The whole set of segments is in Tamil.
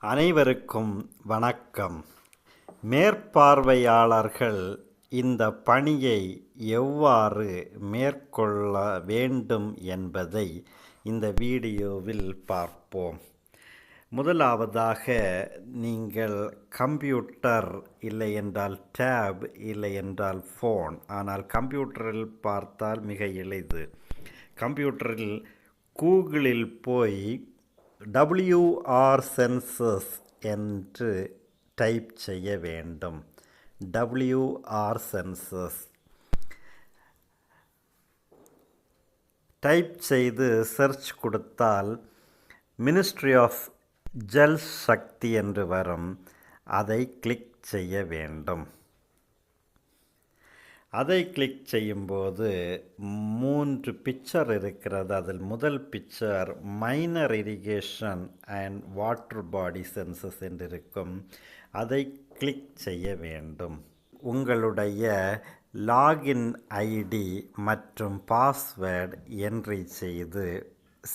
அனைவருக்கும் வணக்கம். மேற்பார்வையாளர்கள் இந்த பணியை எவ்வாறு மேற்கொள்ள வேண்டும் என்பதை இந்த வீடியோவில் பார்ப்போம். முதலாவதாக நீங்கள் கம்ப்யூட்டர் இல்லை என்றால் டேப் இல்லை என்றால் ஃபோன், ஆனால் கம்ப்யூட்டரில் பார்த்தால் மிக எளிது. கம்ப்யூட்டரில் கூகுளில் போய் WR சென்சஸ் என்று டைப் செய்ய வேண்டும். WR சென்சஸ் டைப் செய்து சர்ச் கொடுத்தால் மினிஸ்ட்ரி ஆஃப் ஜல் சக்தி என்று வரும். அதை கிளிக் செய்ய வேண்டும். அதை கிளிக் செய்யும்போது 3 பிக்சர் இருக்கிறது. அதில் முதல் picture minor irrigation and water body census என்று இருக்கும். அதை கிளிக் செய்ய வேண்டும். உங்களுடைய லாகின் ஐடி மற்றும் பாஸ்வேர்டு என்ட்ரி செய்து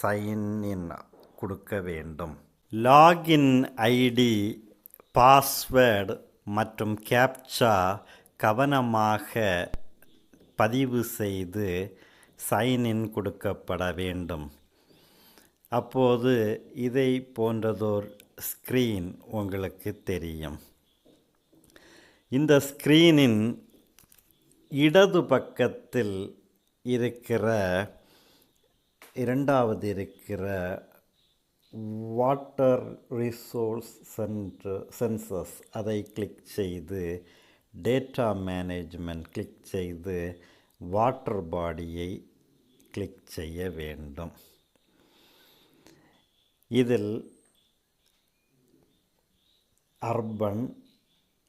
சைன்இன் கொடுக்க வேண்டும். லாகின் ஐடி, பாஸ்வேர்டு மற்றும் கேப்சா கவனமாக பதிவு செய்து சைன்இன் கொடுக்கப்பட வேண்டும். அப்போது இதை போன்றதோர் ஸ்க்ரீன் உங்களுக்கு தெரியும். இந்த ஸ்க்ரீனின் இடது பக்கத்தில் இருக்கிற இரண்டாவது இருக்கிற வாட்டர் ரிசோர்ஸ் சென்சஸ் அதை கிளிக் செய்து டேட்டா மேனேஜ்மெண்ட் கிளிக் செய்து வாட்டர் பாடியை கிளிக் செய்ய வேண்டும். இதில் urban,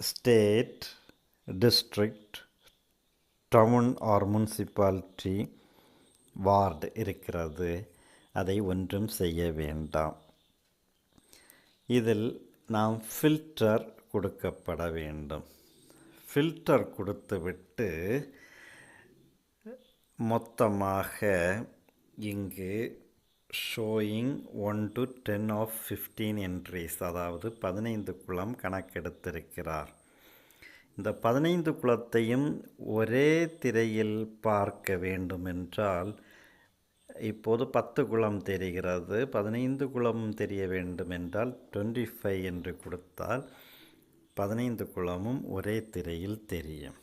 state, district, town or municipality, ward இருக்கிறது. அதை ஒன்றும் செய்ய வேண்டாம். இதில் நாம் ஃபில்டர் கொடுக்கப்பட வேண்டும். ஃபில்டர் கொடுத்துவிட்டு மொத்தமாக இங்கு ஷோயிங் 1 to 10 of 15 என்ட்ரிஸ், அதாவது 15 குளம் கணக்கெடுத்திருக்கிறார். இந்த 15 குளத்தையும் ஒரே திரையில் பார்க்க வேண்டுமென்றால் இப்போது 10 குளம் தெரிகிறது. 15 குளம் தெரிய வேண்டுமென்றால் 25 என்று கொடுத்தால் 15 குளமும் ஒரே திரையில் தெரியும்.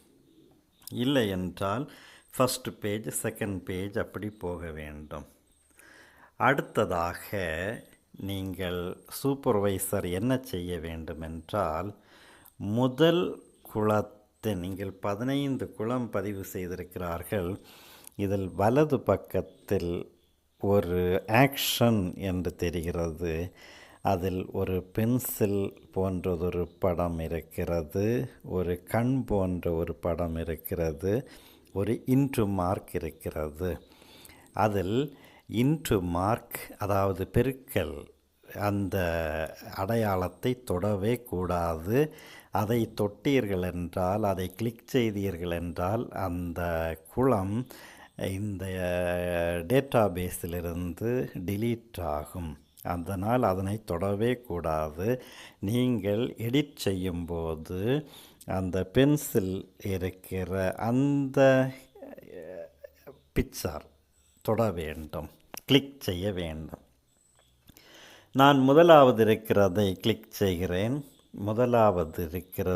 இல்லை என்றால் ஃபஸ்ட் பேஜ், செகண்ட் பேஜ் அப்படி போக வேண்டும். அடுத்ததாக நீங்கள் சூப்பர்வைசர் என்ன செய்ய வேண்டுமென்றால், முதல் குளத்தை நீங்கள் 15 குளம் பதிவு செய்திருக்கிறார்கள். இதில் வலது பக்கத்தில் ஒரு ஆக்ஷன் என்று தெரிகிறது. அதில் ஒரு பென்சில் போன்றதொரு படம் இருக்கிறது, ஒரு கண் போன்ற ஒரு படம் இருக்கிறது, ஒரு இன்டு மார்க் இருக்கிறது. அதில் இன்டு மார்க், அதாவது பெருக்கல், அந்த அடையாளத்தை தொடவே கூடாது. அதை தொட்டீர்கள் என்றால், அதை கிளிக் செய்தீர்கள் என்றால் அந்த குளம் இந்த டேட்டாபேஸிலிருந்து டிலீட் ஆகும். அதனால் அதனை தொடவே கூடாது. நீங்கள் எடிட் செய்யும்போது அந்த பென்சில் இருக்கிற அந்த பிக்சர் தொட வேண்டும், கிளிக் செய்ய வேண்டும். நான் முதலாவது இருக்கிறதை கிளிக் செய்கிறேன். முதலாவது இருக்கிற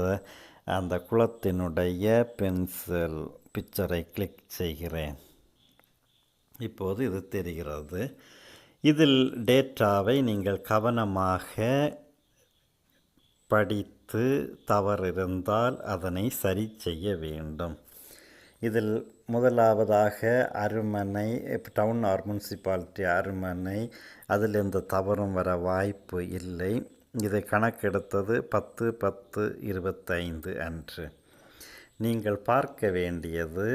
அந்த குளத்தினுடைய பென்சில் பிக்சரை கிளிக் செய்கிறேன். இப்போது இது தெரிகிறது. இதில் டேட்டாவை நீங்கள் கவனமாக படித்து தவறிருந்தால் அதனை சரி செய்ய வேண்டும். இதில் முதலாவதாக Arumanai, town or municipality Arumanai, அதில் எந்த தவறும் வர வாய்ப்பு இல்லை. இதை கணக்கெடுத்தது 10/10/25 அன்று. நீங்கள் பார்க்க வேண்டியது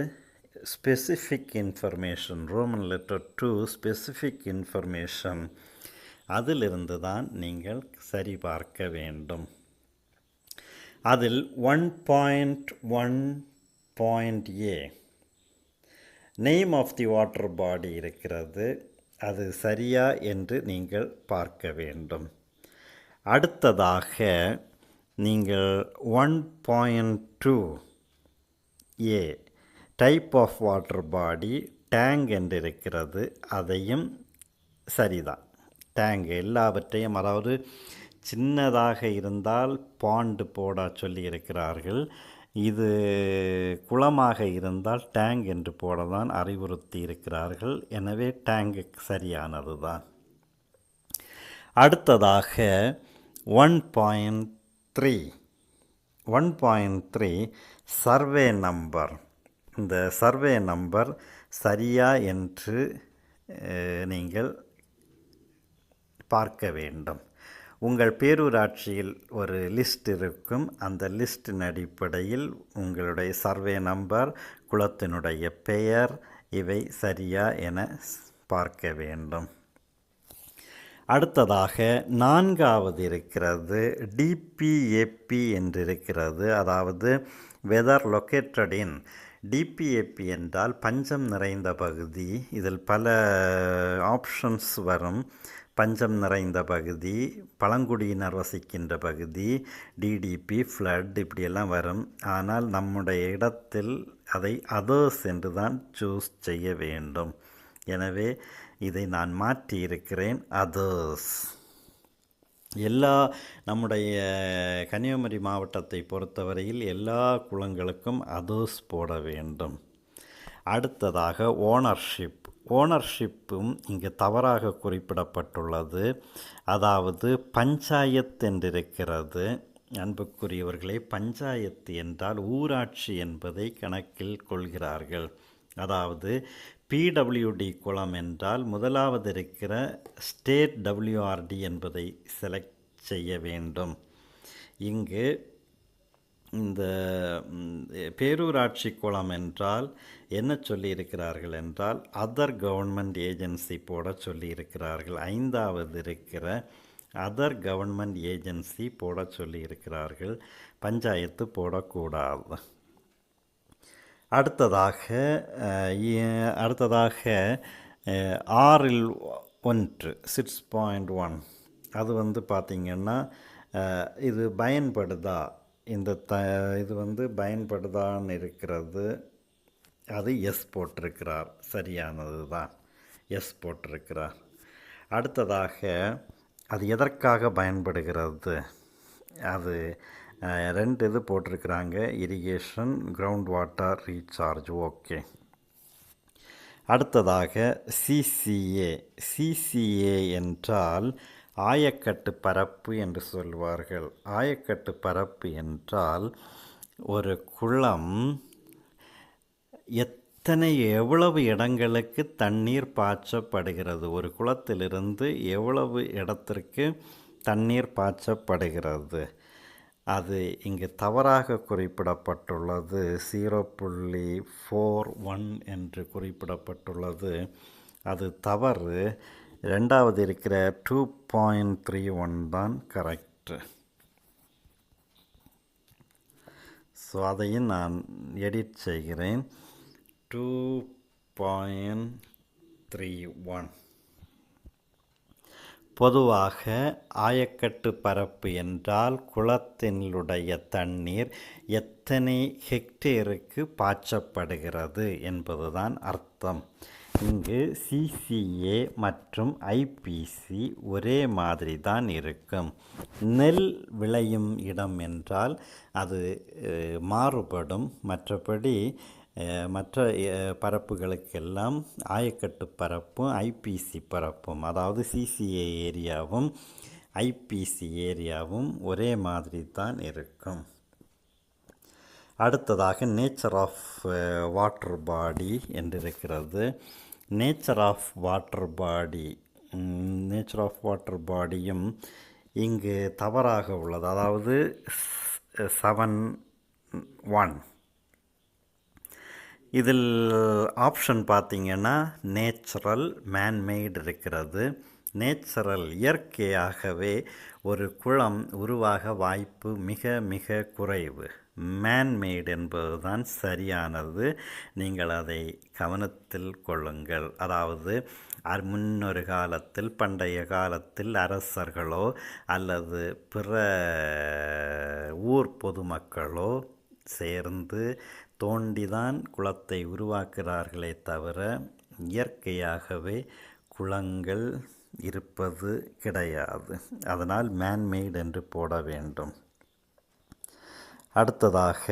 specific information, roman letter 2 specific information, அதிலிருந்து தான் நீங்கள் சரிபார்க்க வேண்டும். அதில் 1.1.a name of the water body இருக்கிறது. அது சரியா என்று நீங்கள் பார்க்க வேண்டும். அடுத்ததாக நீங்கள் 1.2 A type of water body tank என்று இருக்கிறது. அதையும் சரிதான். டேங்க் எல்லாவற்றையும், அதாவது சின்னதாக இருந்தால் பாண்டு போட சொல்லி இருக்கிறார்கள். இது குளமாக இருந்தால் டேங்க் என்று போட தான் அறிவுறுத்தி இருக்கிறார்கள். எனவே டேங்கு சரியானது தான். அடுத்ததாக 1.3 சர்வே நம்பர். இந்த சர்வே நம்பர் சரியா என்று நீங்கள் பார்க்க வேண்டும். உங்கள் பேரூராட்சியில் ஒரு லிஸ்ட் இருக்கும். அந்த லிஸ்டின் அடிப்படையில் உங்களுடைய சர்வே நம்பர், குளத்தினுடைய பெயர் இவை சரியா என பார்க்க வேண்டும். அடுத்ததாக 4வது இருக்கிறது டிபிஏபி என்றிருக்கிறது. அதாவது வெதர் லொக்கேட்டட் இன். டிபிஏபி என்றால் பஞ்சம் நிறைந்த பகுதி. இதில் பல ஆப்ஷன்ஸ் வரும். பஞ்சம் நிறைந்த பகுதி, பழங்குடியினர் வசிக்கின்ற பகுதி, டிடிபி, ஃப்ளட், இப்படியெல்லாம் வரும். ஆனால் நம்முடைய இடத்தில் அதை அதர்ஸ் என்று தான் சூஸ் செய்ய வேண்டும். எனவே இதை நான் மாற்றி இருக்கிறேன், அதர்ஸ். நம்முடைய கன்னியாகுமரி மாவட்டத்தை பொறுத்தவரையில் எல்லா குளங்களுக்கும் அதர்ஸ் போட வேண்டும். அடுத்ததாக ஓனர்ஷிப்பும் இங்கு தவறாக குறிப்பிடப்பட்டுள்ளது. அதாவது பஞ்சாயத்து என்றிருக்கிறது. அன்புக்குரியவர்களே, பஞ்சாயத்து என்றால் ஊராட்சி என்பதை கணக்கில் கொள்கிறார்கள். அதாவது பிடபிள்யூடி குளம் என்றால் முதலாவது இருக்கிற ஸ்டேட் டபிள்யூஆர்டி என்பதை செலக்ட் செய்ய வேண்டும். இங்கு இந்த பேரூராட்சி குளம் என்றால் என்ன சொல்லியிருக்கிறார்கள் என்றால் அதர் கவர்மெண்ட் ஏஜென்சி போட சொல்லியிருக்கிறார்கள். 5வது இருக்கிற அதர் கவர்மெண்ட் ஏஜென்சி போட சொல்லியிருக்கிறார்கள். பஞ்சாயத்து போடக்கூடாது. அடுத்ததாக 6.1 அது பார்த்திங்கன்னா இது பயன்படுதா, இது பயன்படுதான்னு இருக்கிறது. அது எஸ் போட்டிருக்கிறார், சரியானது தான், எஸ் போட்டிருக்கிறார். அடுத்ததாக அது எதற்காக பயன்படுகிறது, அது 2 இது போட்டிருக்கிறாங்க, irrigation, ground water recharge. Okay. அடுத்ததாக சிசிஏ என்றால் ஆயக்கட்டு பரப்பு என்று சொல்வார்கள். ஆயக்கட்டு பரப்பு என்றால் ஒரு குளம் எவ்வளவு இடங்களுக்கு தண்ணீர் பாய்ச்சப்படுகிறது, ஒரு குளத்திலிருந்து எவ்வளவு இடத்திற்கு தண்ணீர் பாய்ச்சப்படுகிறது. அது இங்கு தவறாக குறிப்பிடப்பட்டுள்ளது. 0.41 என்று குறிப்பிடப்பட்டுள்ளது. அது தவறு. 2வது இருக்கிற 2.31 தான் கரெக்டு. ஸோ அதையும் நான் எடிட் செய்கிறேன். 2.31. பொதுவாக ஆயக்கட்டு பரப்பு என்றால் குளத்தினுடைய தண்ணீர் எத்தனை ஹெக்டேருக்கு பாய்ச்சப்படுகிறது என்பதுதான் அர்த்தம். இங்கு சிசிஏ மற்றும் ஐபிசி ஒரே மாதிரி தான் இருக்கும். நெல் விளையும் இடம் என்றால் அது மாறுபடும். மற்றபடி மற்ற பரப்புகளுக்கெல்லாம் ஆயக்கட்டு பரப்பும் ஐபிசி பரப்பும், அதாவது சிசிஏ ஏரியாவும் ஐபிசி ஏரியாவும் ஒரே மாதிரி தான் இருக்கும். அடுத்ததாக நேச்சர் ஆஃப் வாட்டர் பாடி என்றிருக்கிறது. நேச்சர் ஆஃப் வாட்டர் பாடியும் இங்கு தவறாக உள்ளது. அதாவது 7.1 இதில் ஆப்ஷன் பார்த்திங்கன்னா நேச்சுரல், மேன்மெய்டு இருக்கிறது. நேச்சுரல், இயற்கையாகவே ஒரு குளம் உருவாக வாய்ப்பு மிக மிக குறைவு. மேன்மேட் என்பதுதான் சரியானது. நீங்கள் அதை கவனத்தில் கொள்ளுங்கள். அதாவது முன்னொரு காலத்தில், பண்டைய காலத்தில் அரசர்களோ அல்லது பிற ஊர் பொதுமக்களோ சேர்ந்து தோண்டிதான் குளத்தை உருவாக்குகிறார்களே தவிர இயற்கையாகவே குளங்கள் இருப்பது கிடையாது. அதனால் மேன்மேட் என்று போட வேண்டும். அடுத்ததாக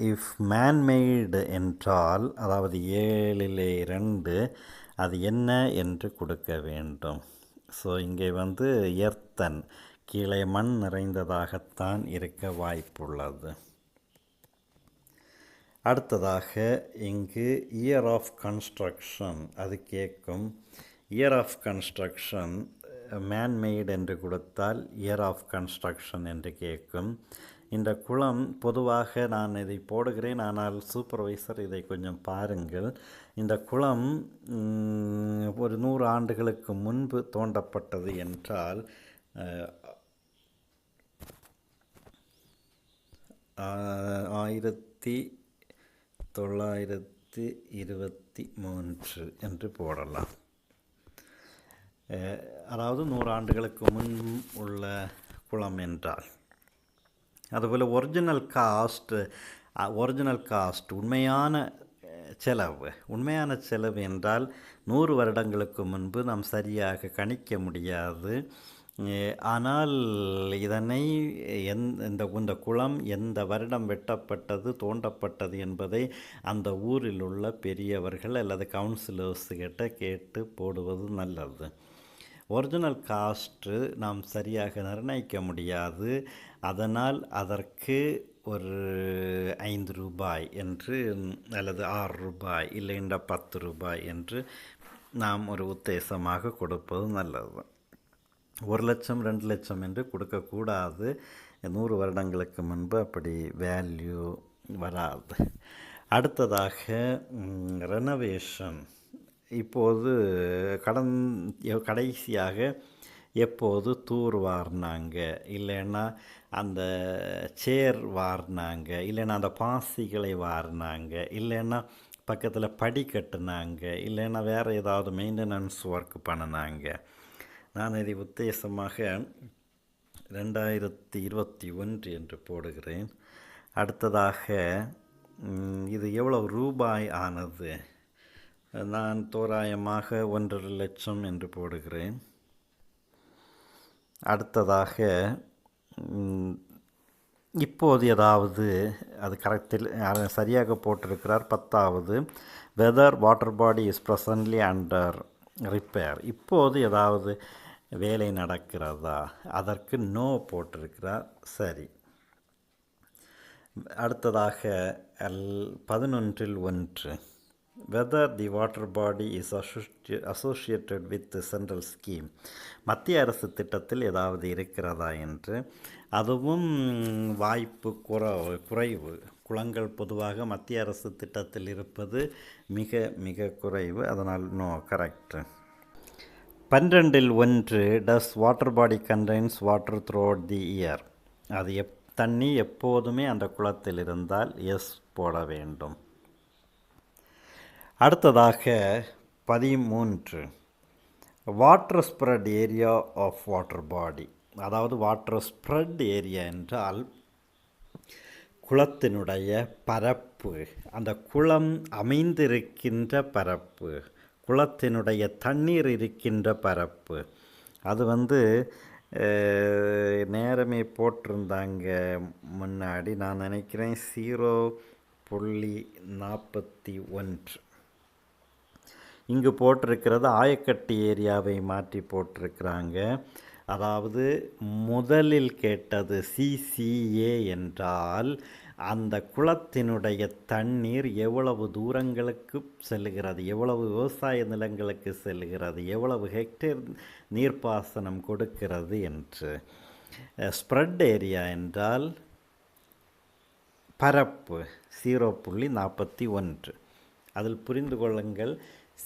இஃப் மேன்மேடு என்றால், அதாவது 7 2 அது என்ன என்று கொடுக்க வேண்டும். ஸோ இங்கே எர்த்தன் கீழே மண் நிறைந்ததாகத்தான் இருக்க வாய்ப்புள்ளது. அடுத்ததாக இங்கு இயர் ஆஃப் கன்ஸ்ட்ரக்ஷன் அது கேட்கும். இயர் ஆஃப் கன்ஸ்ட்ரக்ஷன் மேன்மேட் என்று கொடுத்தால் இயர் ஆஃப் கன்ஸ்ட்ரக்ஷன் என்று கேட்கும். இந்த குளம் பொதுவாக நான் இதை போடுகிறேன், ஆனால் சூப்பர்வைசர் இதை கொஞ்சம் பாருங்கள். இந்த குளம் ஒரு 100 ஆண்டுகளுக்கு முன்பு தோண்டப்பட்டது என்றால் 1923 என்று போடலாம். அதாவது 100 ஆண்டுகளுக்கு முன் உள்ள குளம் என்றால். அதுபோல் ஒரிஜினல் காஸ்ட் உண்மையான செலவு என்றால் 100 வருடங்களுக்கு முன்பு நாம் சரியாக கணிக்க முடியாது. ஆனால் இதனை இந்த குளம் எந்த வருடம் வெட்டப்பட்டது, தோண்டப்பட்டது என்பதை அந்த ஊரில் உள்ள பெரியவர்கள் அல்லது கவுன்சிலர்ஸ்கிட்ட கேட்டு போடுவது நல்லது. ஒரிஜினல் காஸ்ட்டு நாம் சரியாக நிர்ணயிக்க முடியாது. அதனால் அதற்கு ஒரு 5 ரூபாய் என்று அல்லது 6 ரூபாய் இல்லை 10 ரூபாய் என்று நாம் ஒரு உத்தேசமாக கொடுப்பது நல்லது. 1 லட்சம் 2 லட்சம் என்று கொடுக்கக்கூடாது. 100 வருடங்களுக்கு முன்பு அப்படி வேல்யூ வராது. அடுத்ததாக ரெனோவேஷன். இப்போது கடைசியாக எப்போது தூர் வாரினாங்க, இல்லைன்னா அந்த சேர் வாரினாங்க, இல்லைன்னா அந்த பாசிகளை வாரினாங்க, இல்லைன்னா பக்கத்தில் படி கட்டுனாங்க, இல்லைன்னா வேறு ஏதாவது மெயின்டெனன்ஸ் ஒர்க் பண்ணினாங்க. நான் இதை உத்தேசமாக 2021 என்று போடுகிறேன். அடுத்ததாக இது எவ்வளவு ரூபாய் ஆனது, நான் தோராயமாக 1.5 லட்சம் என்று போடுகிறேன். அடுத்ததாக இப்போது ஏதாவது அது கரெக்டில் சரியாக போட்டிருக்கிறார். 10வது whether water body is presently under repair. இப்போது ஏதாவது வேலை நடக்கிறதா, அதற்கு நோ போட்டிருக்கிறார். சரி. அடுத்ததாக 11 whether the water body is associated with the central scheme. மத்திய அரசு திட்டத்தில் ஏதாவது இருக்கிறதா என்று. அதுவும் வாய்ப்பு குறைவு. குளங்கள் பொதுவாக மத்திய அரசு திட்டத்தில் இருப்பது மிக மிக குறைவு. அதனால் no correct. 12 does water body contains water throughout the year. அது தண்ணி எப்போதுமே அந்த குளத்தில் இருந்தால் எஸ் போட வேண்டும். அடுத்ததாக 13 water spread area of water body. அதாவது வாட்டர் ஸ்ப்ரெட் ஏரியா என்றால் குளத்தினுடைய பரப்பு, அந்த குளம் அமைந்திருக்கின்ற பரப்பு, குளத்தினுடைய தண்ணீர் இருக்கின்ற பரப்பு. அது நேரமே போட்டிருந்தாங்க முன்னாடி, நான் நினைக்கிறேன் 0.41. இங்கு போட்டிருக்கிறது ஆயக்கட்டு ஏரியாவை மாற்றி போட்டிருக்கிறாங்க. அதாவது முதலில் கேட்டது சிசிஏ என்றால் அந்த குளத்தினுடைய தண்ணீர் எவ்வளவு தூரங்களுக்கு செல்லுகிறது, எவ்வளவு விவசாய நிலங்களுக்கு செல்லுகிறது, எவ்வளவு ஹெக்டேர் நீர்ப்பாசனம் கொடுக்கிறது என்று. ஸ்ப்ரெட் ஏரியா என்றால் பரப்பு 0.41. அதில் புரிந்து கொள்ளுங்கள்,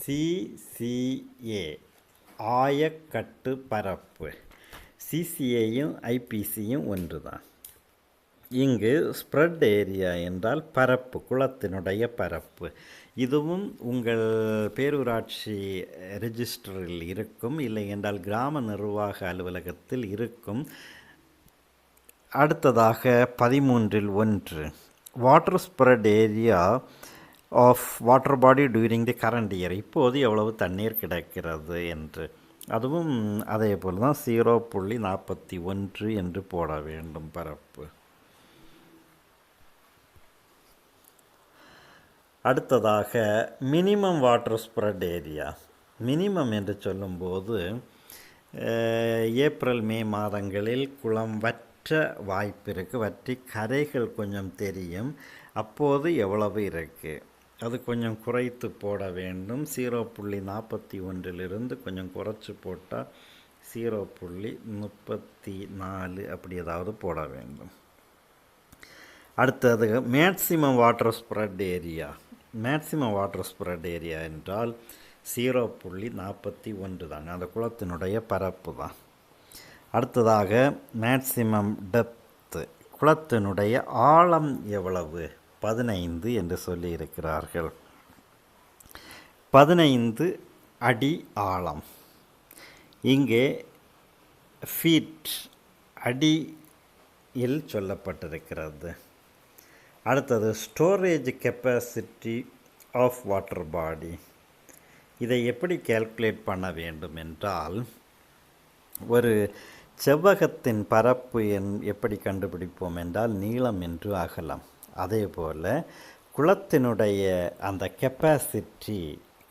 சிசிஏ ஆயக்கட்டு பரப்பு. சிசிஏயும் ஐபிசியும் ஒன்று தான். இங்கு ஸ்ப்ரெட் ஏரியா என்றால் பரப்பு, குளத்தினுடைய பரப்பு. இதுவும் உங்கள் பேரூராட்சி ரெஜிஸ்டரில் இருக்கும், இல்லை என்றால் கிராம நிர்வாக அலுவலகத்தில் இருக்கும். அடுத்ததாக 13.1 water spread area of water body during the current year. இப்போது எவ்வளவு தண்ணீர் கிடைக்கிறது என்று, அதுவும் அதே போல் தான் 0.41 என்று போட வேண்டும் பரப்பு. அடுத்ததாக minimum water spread area. Minimum என்று சொல்லும்போது ஏப்ரல் மே மாதங்களில் குளம் வற்ற வாய்ப்பு இருக்குது, வற்றி கரைகள் கொஞ்சம் தெரியும். அப்போது எவ்வளவு இருக்குது அது கொஞ்சம் குறைத்து போட வேண்டும். 0.41 கொஞ்சம் குறைச்சி போட்டால் 0.34 அப்படி ஏதாவது போட வேண்டும். அடுத்தது maximum water spread area. Maximum water spread area என்றால் 0.41 தாங்க, அந்த குளத்தினுடைய பரப்பு தான். அடுத்ததாக மேக்சிமம் டெப்த்து, குளத்தினுடைய ஆழம் எவ்வளவு, 15 என்று சொல்லியிருக்கிறார்கள். 15 அடி ஆழம். இங்கே ஃபீட் அடியில் சொல்லப்பட்டிருக்கிறது. அடுத்தது storage capacity of water body. இதை எப்படி கால்குலேட் பண்ண வேண்டும் என்றால், ஒரு செவ்வகத்தின் பரப்பு எப்படி கண்டுபிடிப்போம் என்றால் நீளம் என்று அகலம். அதே போல் குளத்தினுடைய அந்த கெப்பாசிட்டி,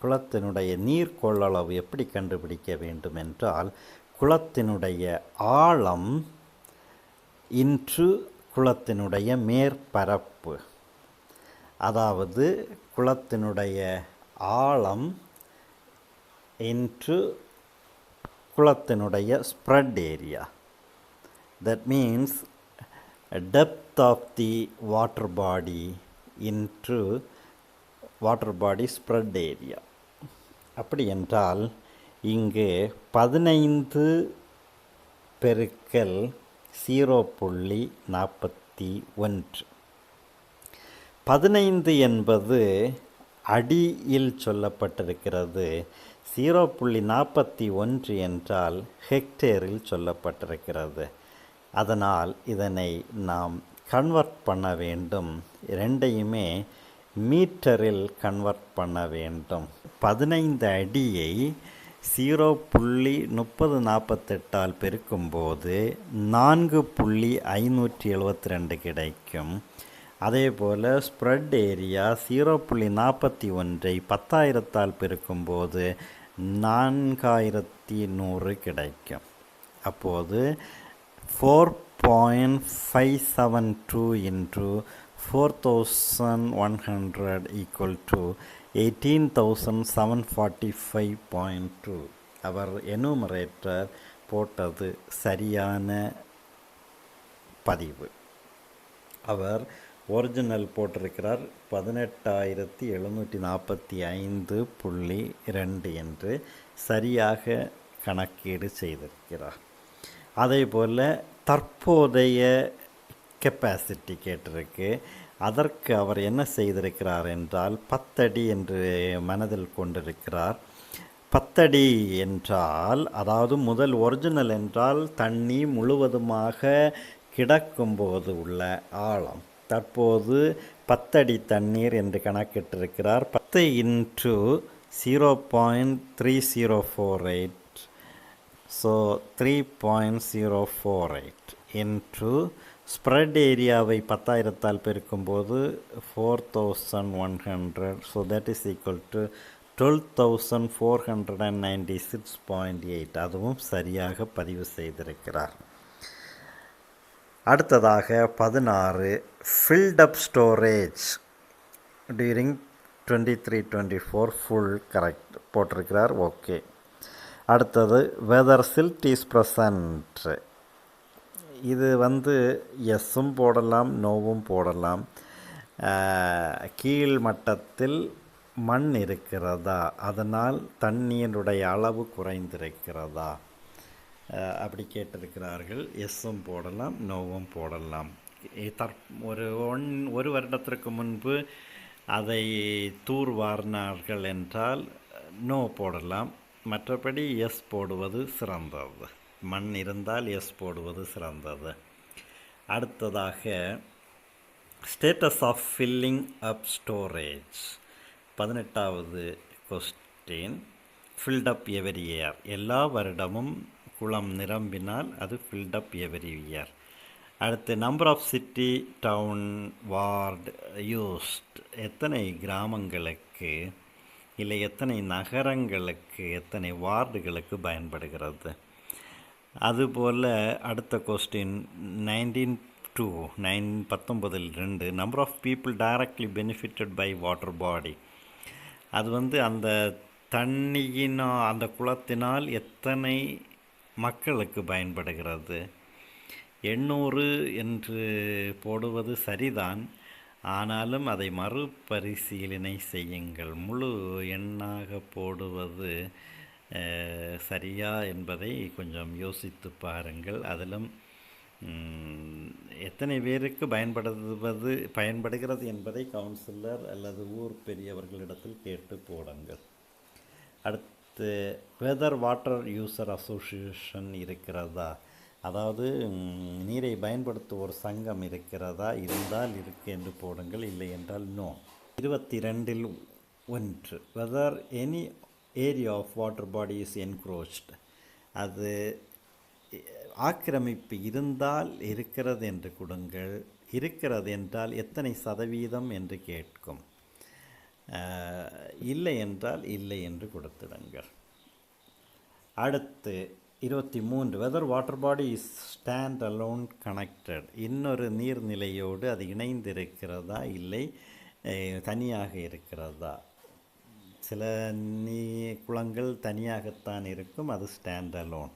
குளத்தினுடைய நீர் கொள்ளளவு எப்படி கண்டுபிடிக்க வேண்டும் என்றால், குளத்தினுடைய ஆழம் இன்று குளத்தினுடைய மேற்பரப்பு. அதாவது குளத்தினுடைய ஆழம் இன்டு குளத்தினுடைய spread area. That means depth of the water body into water body spread area. அப்படி என்றால் இங்கு 15 பெருக்கல் 0.41. 15 என்பது அடியில் சொல்லப்பட்டிருக்கிறது. 0.41 என்றால் ஹெக்டேரில் சொல்லப்பட்டிருக்கிறது. அதனால் இதனை நாம் கன்வெர்ட் பண்ண வேண்டும், ரெண்டையுமே மீட்டரில் கன்வெர்ட் பண்ண வேண்டும். 15 அடியை 0.3048 பெருக்கும்போது 4.572 கிடைக்கும். அதே போல் ஸ்ப்ரெட் ஏரியா 0.41 10,000 பெருக்கும்போது 4100 கிடைக்கும். அப்போது 4.572 into 4100 equal to 18,745.2. Our enumerator போட்டது சரியான பதிவு. அவர் ஒரிஜினல் போட்டிருக்கிறார் 18,745.2 என்று சரியாக கணக்கீடு செய்திருக்கிறார். அதே போல் தற்போதைய கெப்பாசிட்டி கேட்டிருக்கு. அதற்கு அவர் என்ன செய்திருக்கிறார் என்றால் 10 அடி என்று மனதில் கொண்டிருக்கிறார். 10 அடி என்றால், அதாவது முதல் ஒரிஜினல் என்றால் தண்ணி முழுவதுமாக கிடக்கும்போது உள்ள ஆழம். தற்போது 10 அடி தண்ணீர் என்று கணக்கிட்டிருக்கிறார். 10 into 0.3048, ஸோ 3.048 into ஸ்ப்ரெட் ஏரியாவை 10,000 பெருக்கும்போது 4100, so that is equal to 12,496.8. அதுவும் சரியாக பதிவு செய்திருக்கிறார். அடுத்ததாக 16 filled up storage during 23-24 full correct போட்டிருக்கிறார். ஓகே. அடுத்தது வெதர் சில்ட் இஸ் ப்ரெசன்ட். இது எஸ்ஸும் போடலாம், நோவும் போடலாம். கீழ் மட்டத்தில் மண் இருக்கிறதா, அதனால் தண்ணீருடைய அளவு குறைந்திருக்கிறதா, அப்படி கேட்டிருக்கிறார்கள். எஸ்ஸும் போடலாம், நோவும் போடலாம். ஒரு ஒரு வருடத்திற்கு முன்பு அதை தூர்வாரினார்கள் என்றால் நோ போடலாம். மற்றபடி எஸ் போடுவது சிறந்தது. மண் இருந்தால் எஸ் போடுவது சிறந்தது. அடுத்ததாக status of filling up storage. 18வது question. Filled up every year. எல்லா வருடமும் குளம் நிரம்பினால் அது ஃபில்ட் அப் எவரி இயர். அடுத்து number of city town ward used. எத்தனை கிராமங்களுக்கு இல்லை எத்தனை நகரங்களுக்கு எத்தனை வார்டுகளுக்கு பயன்படுகிறது. அதுபோல் அடுத்த question 19-2 number of people directly benefited by water body. அது அந்த அந்த குளத்தினால் எத்தனை மக்களுக்கு பயன்படுகிறது. 800 என்று போடுவது சரிதான், ஆனாலும் அதை மறுபரிசீலனை செய்யுங்கள். முழு எண்ணாக போடுவது சரியா என்பதை கொஞ்சம் யோசித்து பாருங்கள். அதிலும் எத்தனை பேருக்கு பயன்படுகிறது என்பதை கவுன்சிலர் அல்லது ஊர் பெரியவர்களிடத்தில் கேட்டு போடுங்கள். அடுத்து வெதர் வாட்டர் யூசர் அசோசியேஷன் இருக்கிறதா, அதாவது நீரை பயன்படுத்துவோர் சங்கம் இருக்கிறதா, இருந்தால் இருக்கு என்று போடுங்கள், இல்லை என்றால் no. 22-1 whether any area of water body is encroached. அது ஆக்கிரமிப்பு இருந்தால் இருக்கிறது என்று கொடுங்கள், இருக்கிறது என்றால் எத்தனை சதவீதம் என்று கேட்கும், இல்லை என்றால் இல்லை என்று கொடுத்துடுங்கள். அடுத்து 23 whether water body is stand alone connected. இன்னொரு நீர்நிலையோடு அது இணைந்திருக்கிறதா இல்லை தனியாக இருக்கிறதா. சில குளங்கள் தனியாகத்தான் இருக்கும், அது ஸ்டாண்ட் அலோன்.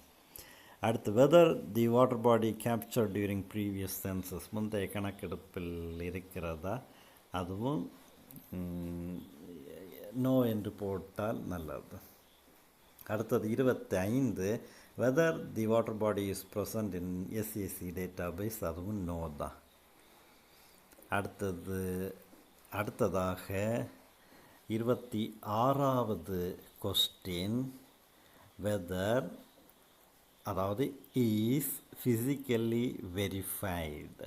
அடுத்து whether the water body capture during previous census. முந்தைய கணக்கெடுப்பில் இருக்கிறதா, அதுவும் நோ என்று போட்டால் நல்லது. அடுத்தது 25 weather the water body is present in SAC database. அதுவும் நோ தான். அடுத்ததாக 26வது கொஸ்டின் வெதர், அதாவது இஸ் ஃபிசிக்கலி வெரிஃபைடு.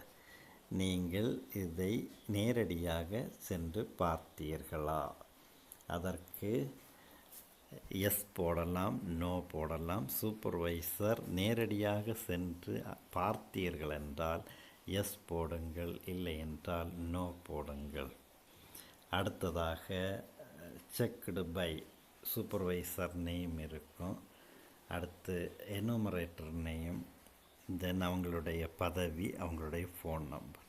நீங்கள் இதை நேரடியாக சென்று பார்த்தீர்களா. அதற்கு எஸ் போடலாம், நோ போடலாம். சூப்பர்வைசர் நேரடியாக சென்று பார்த்தீர்கள் என்றால் எஸ் போடுங்கள், இல்லை என்றால் நோ போடுங்கள். அடுத்ததாக செக்டு பை சூப்பர்வைசர் நேம் இருக்கும், அடுத்து எனுமரேட்டர் நேம், தென் அவங்களுடைய பதவி, அவங்களுடைய ஃபோன் நம்பர்.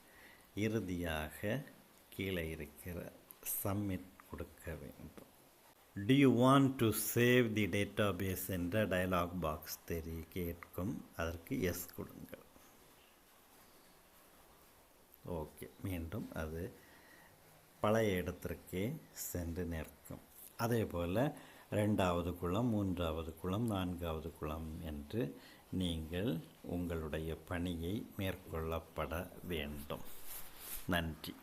இறுதியாக கீழே இருக்கிற சப்மிட் கொடுக்க வேண்டும். Do you want to save the database என்ற டயலாக் பாக்ஸ் கேட்கும், அதற்கு எஸ் கொடுங்கள். ஓகே, மீண்டும் அது பழைய இடத்திற்கே சென்று நிற்கும். அதே போல் 2வது குளம், 3வது குளம், 4வது குளம் என்று நீங்கள் உங்களுடைய பணியை மேற்கொள்ளப்பட வேண்டும். நன்றி.